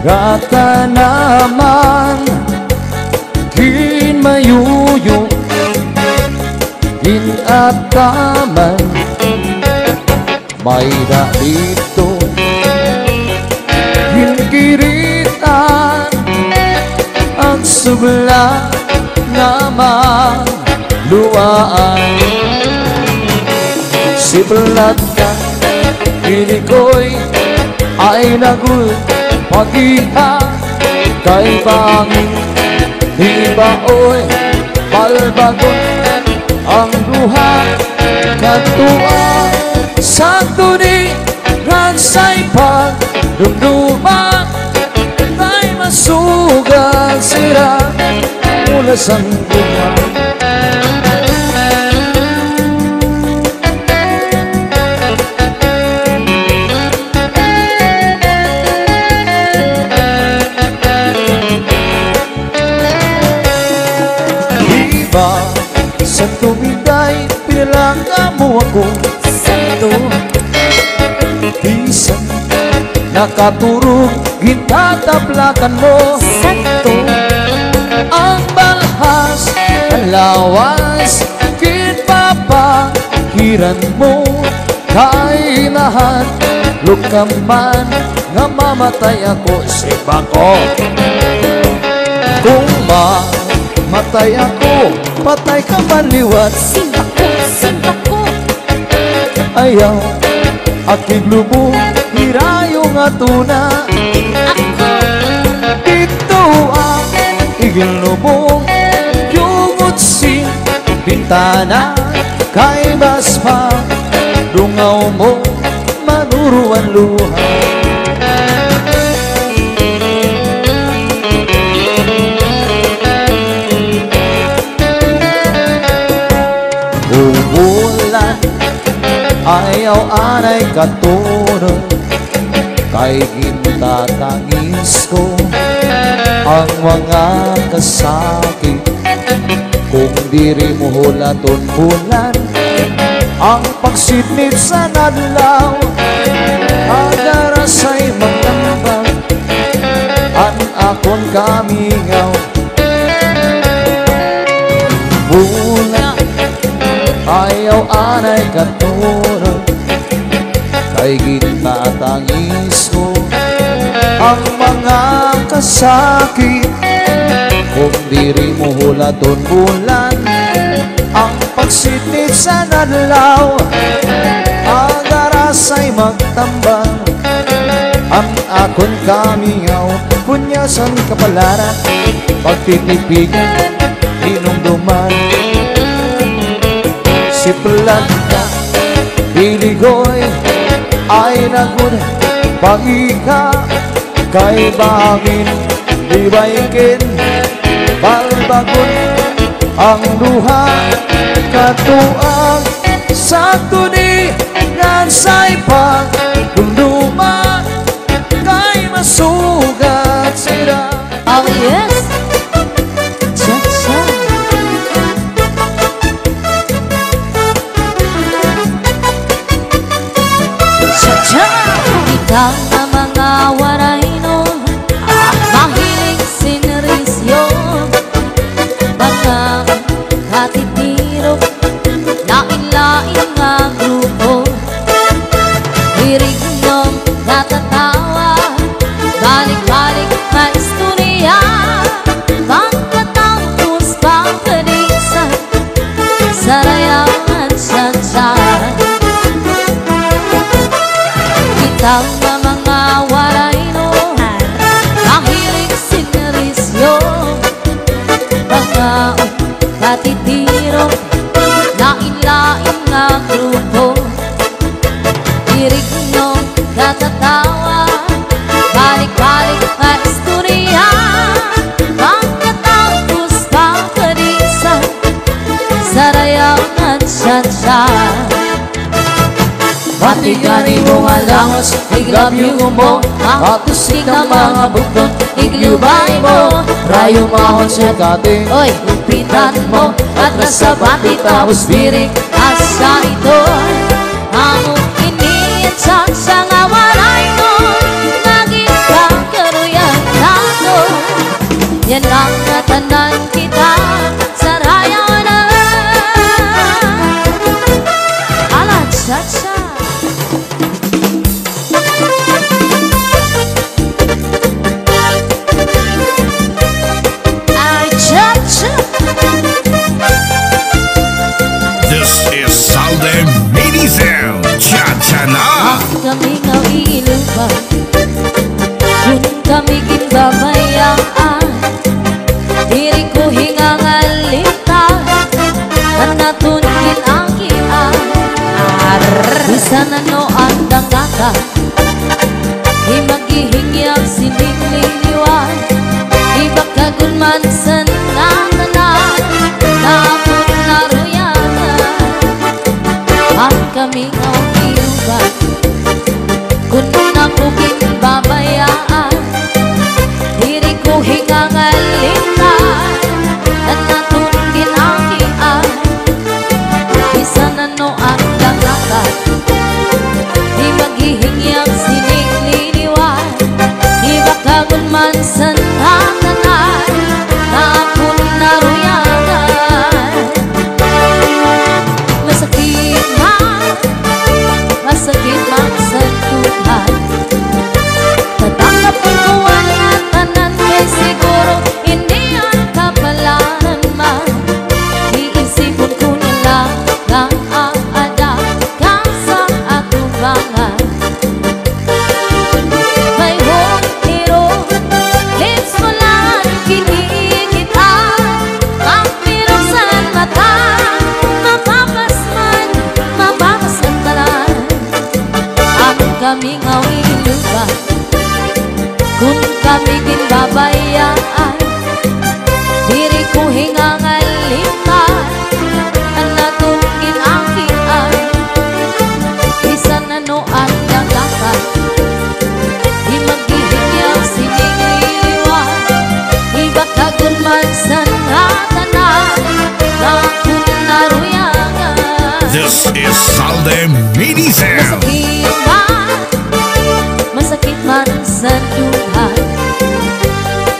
Rata naman kin mayuyo kin ataman may da dito kin kiritan ang subla naman luwaan si pelat ka ini ko'y ay nagul pag-iha kay bangin di baoy palbagon ang duha katuan sakto ni ransay pagdumduma kay masugal sira mula sa bunga. Sa tuwida'y pinalangga mo ako Santo Bisan nakaturog gitatablakan mo Santo Ang balhas, ang lawas kinpapakiran mo Kay lahat lukaman nga mamatay ako Sibako Kung matay ako, patay ka maliwat Simbako Ayaw, akig lubong hirayo nga tuna Ako Dito ang igilubong Yungot si bintana Kay baspa Dungaw mo manuruan luha Bulan ayaw anay katunod kay gintatangis ko ang mga kasakit kung diri mo hulaton bulan ang pagsidnit sa nadlaw agarasay magtambag an akon kamingaw bulan ayaw anay katunod kay gintatangis ko ang mga kasakit kung diri mo hulaton bulan ang pagsidnit sa nadlaw agarasay magtambang ang akon kamingaw punyasan kapalaran pagtitipigan inumduman si pelat ka biligoy ay nagud pag-ika kay bangin di baikin balbagon ang duha katuang sakto ni ransay pagdumduma kay masugat sira. Oh yes. Ikaw na mga waray nun mahilig sinerisyo baka katitiro lain-lain nga grupo hirig nung natatawa balik-balik na istorya pagkatapos pagkadisa sarayawan siya-siya Ikaw na mga waray nun mahilig sinerisyo mga katitiro lain-lain nga grupo hirig nung natatawa balik-balik na istorya pagkatapos pagkadisa sarayawan siya-siya Matigani mo nga langos, iglabyo mo Matusik ang mga bukton, iglubay mo Rayo mahon siya kati, lupitan mo At nasa pati tapos birik, asa ito Ang iniyat sa nga waray mo Naging kakaruyan yan ang natanan kita sa raya na ala cha-cha. Ay cha-cha. This is Salde Medizel Cha-cha na. Kami ngawiluban kung kami ginbabayaan, diri ko hingangalita kanatun kinakian. Bisa na no ang dangaka di maghihingyang sinililiwan, di bakagun man sa natanan napon naruyanan. Ang kami ngawiluban kung ako ginbabayaan, diri ko hingangalita kanatun kinakian. Bisa na no ang dangaka di maghihingyang sinililiwan, di bakagun man sa natanan napon naruyanan. Masakit man sa Tuhan, tatanggap ko ang natanan kay siguro hindi ang kapalaran man. Iisipon ko na lang ang aada sa atubangan. May hero, lips mo lang kinikita, ang pirusan mata, mapapasman, mapapasan talan. Kami ngawiluban kung kami ginbabayaan, diri ko hingangalita kanatun kinakian. Bisa na no ang dangaka di maghihingyang sinililiwan, di bakagun man sa natanan napon naruyanan. This is Salde Medizel. Masakit man sa Tuhan,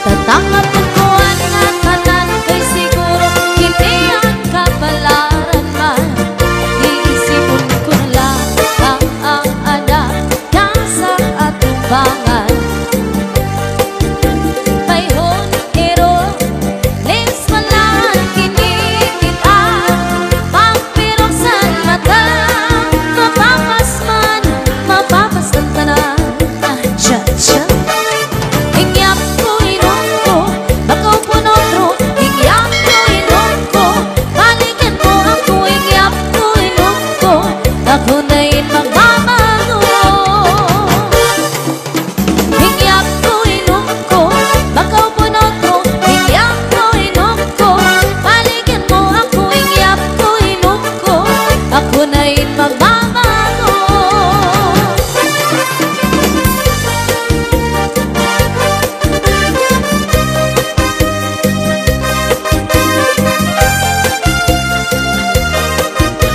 tatanggap ko ang natanan kay siguro hindi ang kapalaran man. Iisipon ko na lang ang ada sa atubangan. Mayroon hero, lips pa lang kinikita, pampiroksan mata, mapapasman, mapapasan tanan. Cha-cha. Hingyap ko inom ko, bakaw po notro. Hingyap ko inom ko, balikan mo ako. Hingyap ko inom ko, ako na'y magbabago. Hingyap ko inom ko, bakaw po notro. Hingyap ko inom ko, balikan mo ako. Hingyap ko inom ko, ako na'y magbabago.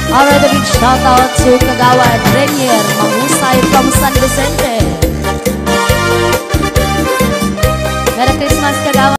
Alright, a big shout out to Kagawad Renier Mahusay from San Vicente. Merry Christmas, Kagawad.